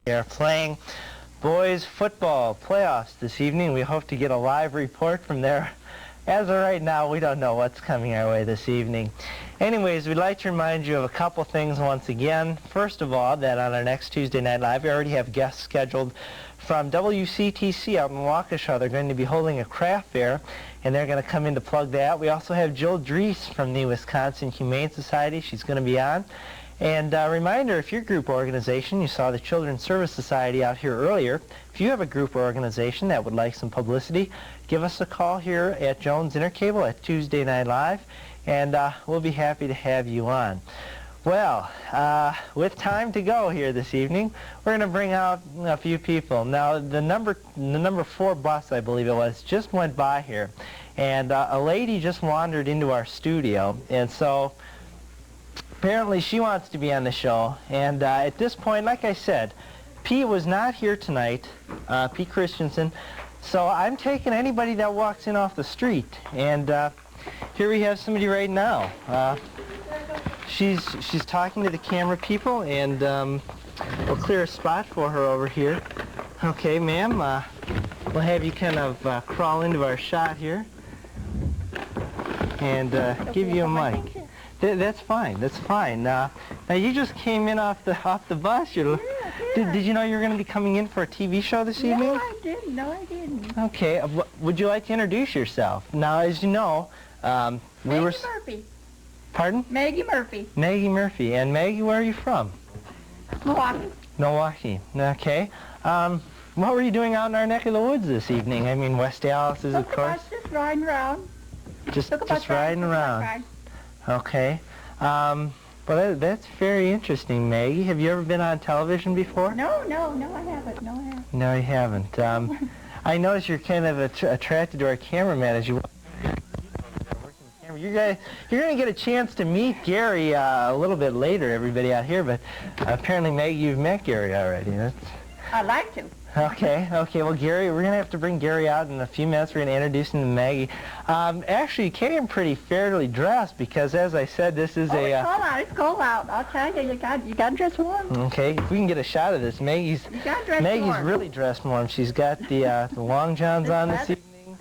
They are playing boys football playoffs this evening. We hope to get a live report from there. As of right now, we don't know what's coming our way this evening. Anyways, we'd like to remind you of a couple things once again. First of all, that on our next Tuesday Night Live, we already have guests scheduled from WCTC out in Waukesha. They're going to be holding a craft fair, and they're going to come in to plug that. We also have Jill Drees from the Wisconsin Humane Society. She's going to be on. And a reminder, if your group or organization, you saw the Children's Service Society out here earlier, if you have a group or organization that would like some publicity, give us a call here at Jones Intercable at Tuesday Night Live, and we'll be happy to have you on. Well, with time to go here this evening, we're going to bring out a few people. Now, the number 4 bus, I believe it was, just went by here, and a lady just wandered into our studio, and so apparently she wants to be on the show, and at this point, like I said, Pete was not here tonight, Pete Christensen, so I'm taking anybody that walks in off the street, and here we have somebody right now. She's talking to the camera people, and we'll clear a spot for her over here. Okay, ma'am, we'll have you kind of crawl into our shot here, and give you a mic. That's fine. That's fine. Now you just came in off the bus. Did you know you were going to be coming in for a TV show this evening? No, I didn't. No, I didn't. Okay. Would you like to introduce yourself? Now, as you know, Maggie Murphy. Pardon? Maggie Murphy. Maggie Murphy. And Maggie, where are you from? Milwaukee. Milwaukee. Okay. What were you doing out in our neck of the woods this evening? I mean, West Allis is, of course. Just riding around. Just riding around. Okay. Well, that's very interesting, Maggie. Have you ever been on television before? No, I haven't. No, I haven't. No, you haven't. I notice you're kind of attracted to our cameraman as you walk. You're going to get a chance to meet Gary a little bit later, everybody out here, but apparently, Maggie, you've met Gary already. I'd like to. Okay. Well, Gary, we're going to have to bring Gary out in a few minutes. We're going to introduce him to Maggie. Actually, you came pretty fairly dressed because, as I said, this is It's cold out. I'll tell you, you got to dress warm. Okay, if we can get a shot of this, Maggie's warm. really dressed warm. She's got the long johns on this evening.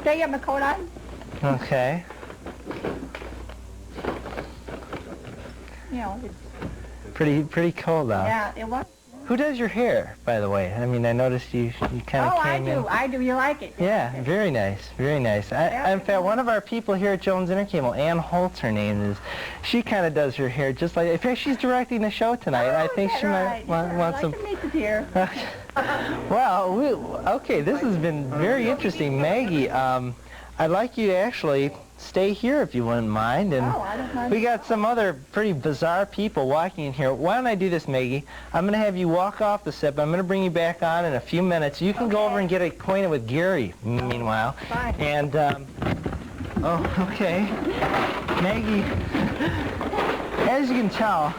Stay up my coat on. Okay. You know, it's pretty cold out. Yeah, it was. Who does your hair, by the way? I mean, I noticed you kind of came in. Oh, I do. You like it? Yeah, very nice, very nice. In fact, one of our people here at Jones Intercable, Ann Holtz, her name is, she kind of does her hair just like. In fact, she's directing the show tonight. I think she might want some. I'd like to meet the dear. Well, okay, this has been very interesting, Maggie. I'd like you to actually stay here if you wouldn't mind. And I don't mind. We got some other pretty bizarre people walking in here. Why don't I do this, Maggie? I'm going to have you walk off the set, but I'm going to bring you back on in a few minutes. You can go over and get acquainted with Gary, meanwhile. Fine. And, okay. Maggie, as you can tell,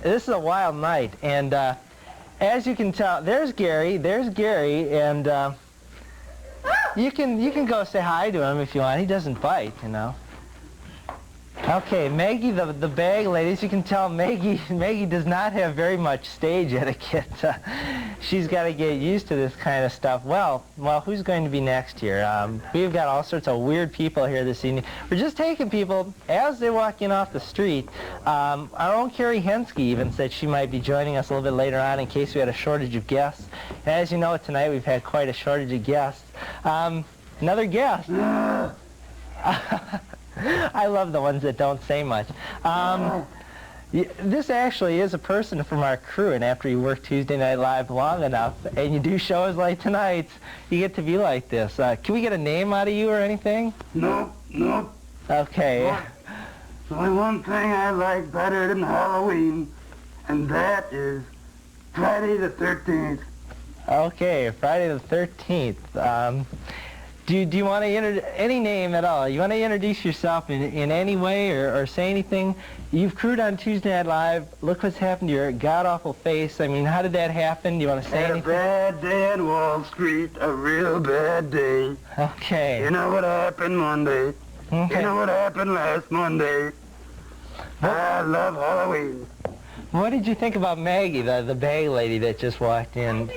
this is a wild night. And as you can tell, there's Gary, and you can go say hi to him if you want. He doesn't bite, you know. Okay, Maggie, the bag, ladies, you can tell Maggie does not have very much stage etiquette. She's got to get used to this kind of stuff. Well, who's going to be next here? We've got all sorts of weird people here this evening. We're just taking people as they walk in off the street. Our own Carrie Henske even said she might be joining us a little bit later on in case we had a shortage of guests. And as you know, tonight we've had quite a shortage of guests. Another guest. I love the ones that don't say much. This actually is a person from our crew, and after you work Tuesday Night Live long enough, and you do shows like tonight's, you get to be like this. Can we get a name out of you or anything? No. Okay. There's only one thing I like better than Halloween, and that is Friday the 13th. Okay, Friday the 13th. Do you want to any name at all? You want to introduce yourself in any way or say anything? You've crewed on Tuesday Night Live. Look what's happened to your god-awful face. I mean, how did that happen? Do you want to say anything? Had a bad day on Wall Street, a real bad day. Okay. You know what happened Monday? Okay. You know what happened last Monday? I love Halloween. What did you think about Maggie, the bag lady that just walked in?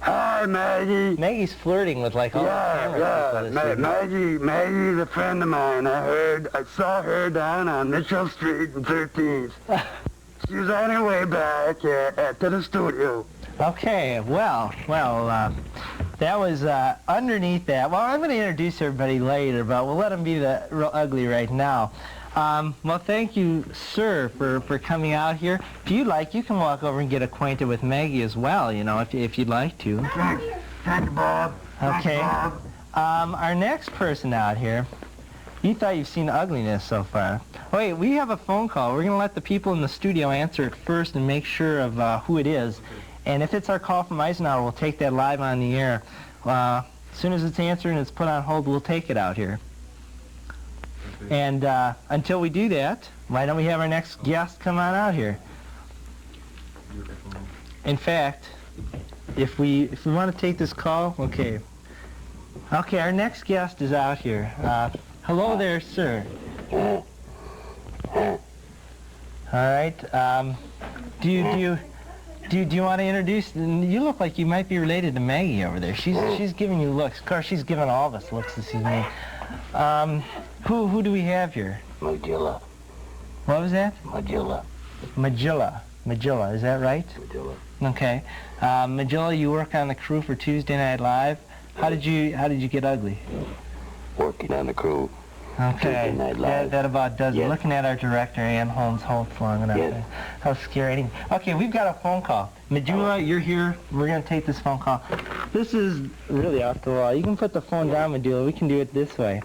Hi, Maggie. Maggie's flirting with like all the camera people this evening. Maggie's a friend of mine. I saw her down on Mitchell Street in 13th. She was on her way back to the studio. Okay, well, that was underneath that. Well, I'm going to introduce everybody later, but we'll let them be the real ugly right now. Well, thank you, sir, for coming out here. If you'd like, you can walk over and get acquainted with Maggie as well, you know, if you'd like to. Thank you, Bob. Okay. Thanks, Bob. Our next person out here, you thought you've seen ugliness so far. Wait, we have a phone call. We're going to let the people in the studio answer it first and make sure of who it is. And if it's our call from Eisenhower, we'll take that live on the air. As soon as it's answered and it's put on hold, we'll take it out here. And until we do that, why don't we have our next guest come on out here? In fact, if we want to take this call, okay. Okay, our next guest is out here. Hello there, sir. All right. Do you want to introduce? You look like you might be related to Maggie over there. She's giving you looks. Of course, she's giving all of us looks this evening. Who do we have here? Magilla. What was that? Magilla. Magilla, is that right? Magilla. Okay. Magilla, you work on the crew for Tuesday Night Live. How did you get ugly? Working on the crew. Okay. Tuesday Night Live. That about does it. Yes. Looking at our director, Ann Holmes long enough. Yes. How scary. Okay, we've got a phone call. Magilla, you're here. We're going to take this phone call. This is really off the wall. You can put the phone down, Magilla. We can do it this way.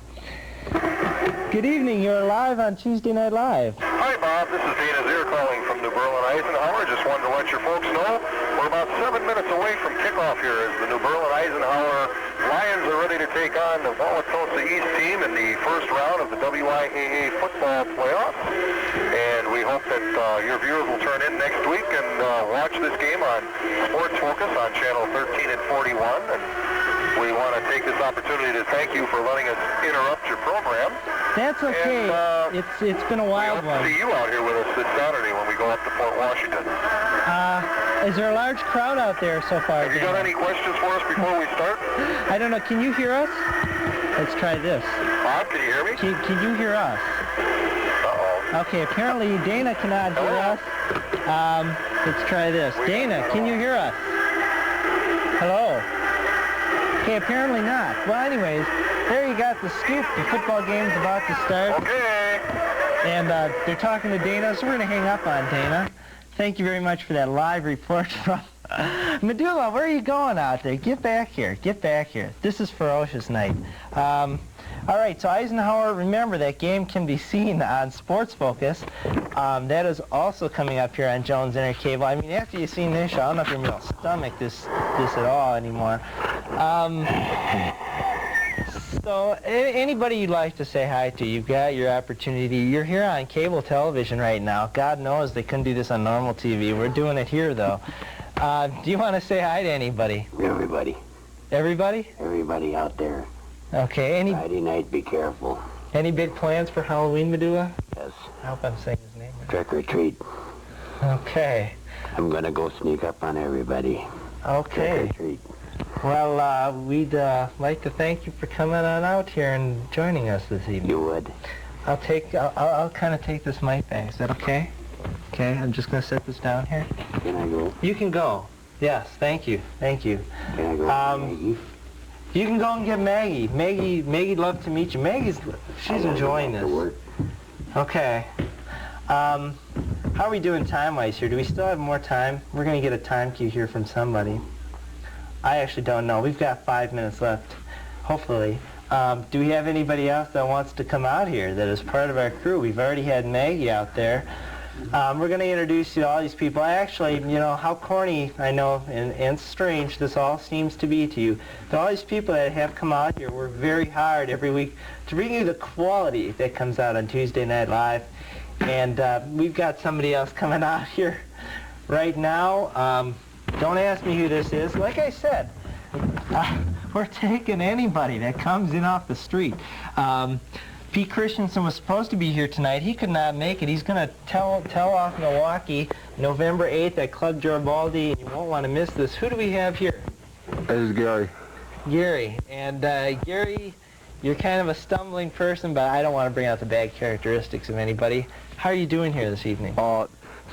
Good evening. You're live on Tuesday Night Live. Hi, Bob. This is Dana Zier calling from New Berlin, Eisenhower. Just wanted to let your folks know we're about 7 minutes away from kickoff here as the New Berlin, Eisenhower Lions are ready to take on the Wauwatosa East team in the first round of the WIAA football playoffs. And we hope that your viewers will turn in next week and watch this game on Sports Focus on Channel 13 and 41. And we want to take this opportunity to thank you for letting us interrupt your program. That's okay. And, it's been a wild we hope one. to see you out here with us this Saturday when we go up to Fort Washington. Is there a large crowd out there so far? Have you got any questions for us before we start? I don't know. Can you hear us? Let's try this. Bob, can you hear me? Can you hear us? Uh-oh. Okay, apparently Dana cannot hear us. Let's try this. Dana, can you hear us? Hello? Okay, apparently not. Well, anyways, there you got the scoop. The football game's about to start. Okay. And they're talking to Dana, so we're going to hang up on Dana. Thank you very much for that live report from Medulla. Where are you going out there? Get back here. Get back here. This is ferocious night. All right, so Eisenhower, remember that game can be seen on Sports Focus. That is also coming up here on Jones Intercable. I mean, after you've seen this show, I don't know if you're going to be able to stomach this at all anymore. So anybody you'd like to say hi to, you've got your opportunity. You're here on cable television right now. God knows they couldn't do this on normal TV. We're doing it here, though. Do you want to say hi to anybody? Everybody. Everybody? Everybody out there. Okay. Friday night, be careful. Any big plans for Halloween, Medulla? Yes. I hope I'm saying his name right. Trick or treat. Okay. I'm going to go sneak up on everybody. Okay. Trick or treat. Well, we'd like to thank you for coming on out here and joining us this evening. You would. I'll kind of take this mic back. Is that okay? Okay, I'm just going to set this down here. Can I go? You can go. Yes, thank you. Thank you. Can I go, Maggie? You can go and get Maggie. Maggie'd love to meet you. She's enjoying this. Okay. How are we doing time-wise here? Do we still have more time? We're going to get a time cue here from somebody. I actually don't know. We've got 5 minutes left, hopefully. Do we have anybody else that wants to come out here that is part of our crew? We've already had Maggie out there. We're going to introduce you to all these people. Actually, you know, how corny, I know, and strange this all seems to be to you. But all these people that have come out here work very hard every week to bring you the quality that comes out on Tuesday Night Live. And we've got somebody else coming out here right now. Don't ask me who this is. Like I said, we're taking anybody that comes in off the street. Pete Christensen was supposed to be here tonight. He could not make it. He's going to tell off Milwaukee November 8th at Club Garibaldi, and you won't want to miss this. Who do we have here? This is Gary. Gary. And Gary, you're kind of a stumbling person, but I don't want to bring out the bad characteristics of anybody. How are you doing here this evening?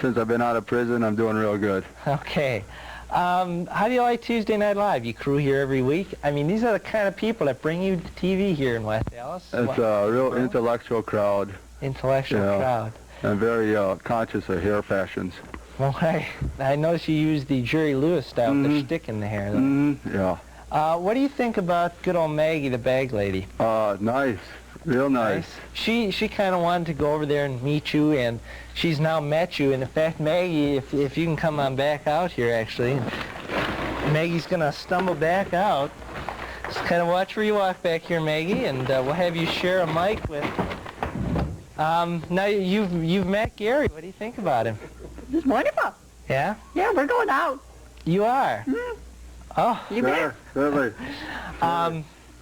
Since I've been out of prison, I'm doing real good. Okay. How do you like Tuesday Night Live? You crew here every week. I mean, these are the kind of people that bring you to TV here in West Allis. It's a real intellectual crowd. Intellectual crowd. And very conscious of hair fashions. Well, I noticed you use the Jerry Lewis style, the shtick in the hair. Yeah. What do you think about good old Maggie, the bag lady? Nice. Real nice. She kind of wanted to go over there and meet you, and she's now met you. And in fact, Maggie, if you can come on back out here, actually, Maggie's going to stumble back out. Just kind of watch where you walk back here, Maggie, and we'll have you share a mic with... now, you've met Gary. What do you think about him? It's wonderful. Yeah? Yeah, we're going out. You are? Mm. Oh. You bet. Really.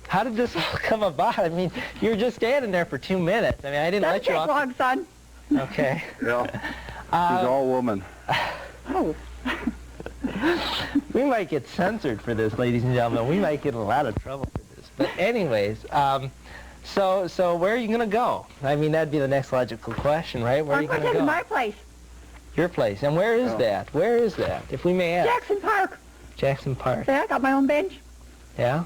How did this all come about? I mean, you were just standing there for 2 minutes. I mean, I didn't let you off. Don't take long, son. Okay. Yeah. She's all woman. Oh. We might get censored for this, ladies and gentlemen. We might get in a lot of trouble for this. But anyways, so where are you going to go? I mean, that'd be the next logical question, right? Where are you going to go? To my place. Your place. And where is that? Where is that, if we may ask? Jackson Park. Jackson Park. Yeah, I got my own bench. Yeah?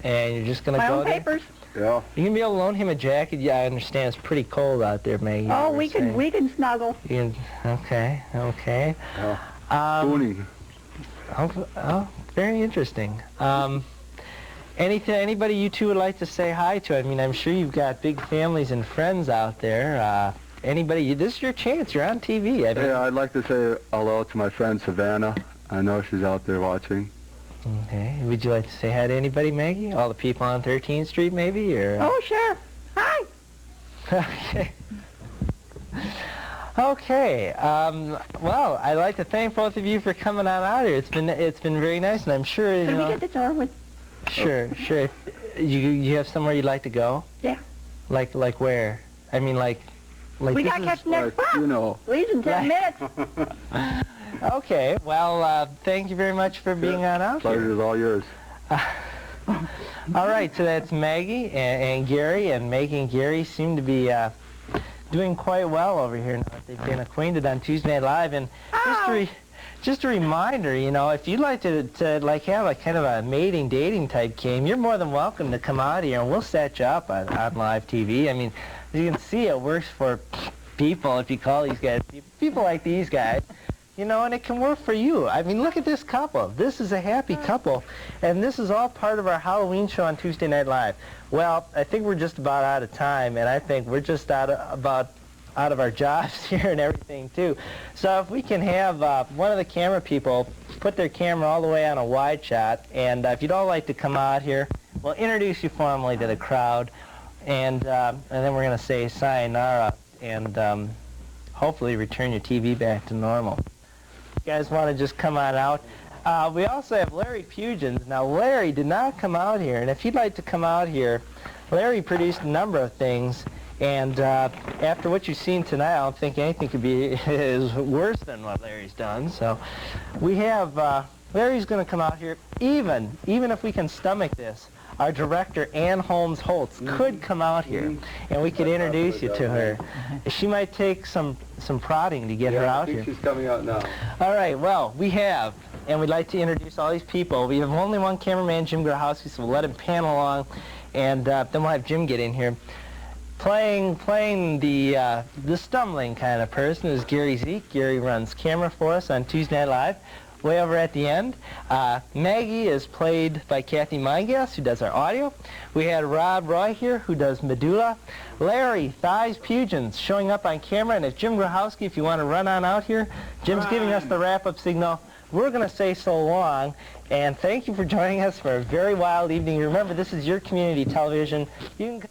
And you're just going to go there? My own papers. Yeah. You going to be able to loan him a jacket? Yeah, I understand it's pretty cold out there, Maggie. Oh, we can snuggle. Okay. Yeah. Oh, very interesting. Anybody you two would like to say hi to? I mean, I'm sure you've got big families and friends out there. Anybody? This is your chance. You're on TV. Yeah, I'd like to say hello to my friend Savannah. I know she's out there watching. Okay. Would you like to say hi to anybody, Maggie? All the people on 13th Street, maybe, or? Oh, sure. Hi. Okay. Okay. Well, I'd like to thank both of you for coming on out here. It's been very nice, and I'm sure you Can know. we get the door with? Sure. You have somewhere you'd like to go? Yeah. Like where? I mean, like. We got to catch the next bus. You know. Leaves in 10 minutes. Okay. Well, thank you very much for being on out here. Pleasure is all yours. All right. So that's Maggie and Gary, and Maggie and Gary seem to be doing quite well over here now that they've been acquainted on Tuesday Night Live. And just a reminder, you know, if you'd like to like have a kind of a dating type game, you're more than welcome to come out here, and we'll set you up on live TV. I mean, as you can see, it works for people, if you call these guys people like these guys, you know, and it can work for you. I mean, look at this couple. This is a happy couple, and this is all part of our Halloween show on Tuesday Night Live. Well, I think we're just about out of time, and I think we're just out of our jobs here and everything too. So if we can have one of the camera people put their camera all the way on a wide shot, and if you'd all like to come out here, we'll introduce you formally to the crowd, and then we're going to say sayonara and hopefully return your TV back to normal. You guys want to just come on out? We also have Larry Pugins. Now, Larry did not come out here, and if you'd like to come out here, Larry produced a number of things, and after what you've seen tonight, I don't think anything could be worse than what Larry's done. So we have, Larry's going to come out here, even if we can stomach this. Our director, Ann Holmes-Holtz, could come out here, and we could introduce you to her. She might take some prodding to get her out here. She's coming out now. All right, well, we have, and we'd like to introduce all these people. We have only one cameraman, Jim Grahowski, so we'll let him pan along, and then we'll have Jim get in here. Playing the stumbling kind of person is Gary Zeke. Gary runs camera for us on Tuesday Night Live. Way over at the end, Maggie is played by Kathy Meingas, who does our audio. We had Rob Roy here, who does medulla. Larry Thighs Pugins showing up on camera, and if Jim Grahowski, if you want to run on out here, Jim's giving us the wrap-up signal. We're going to say so long, and thank you for joining us for a very wild evening. Remember, this is your community television. You can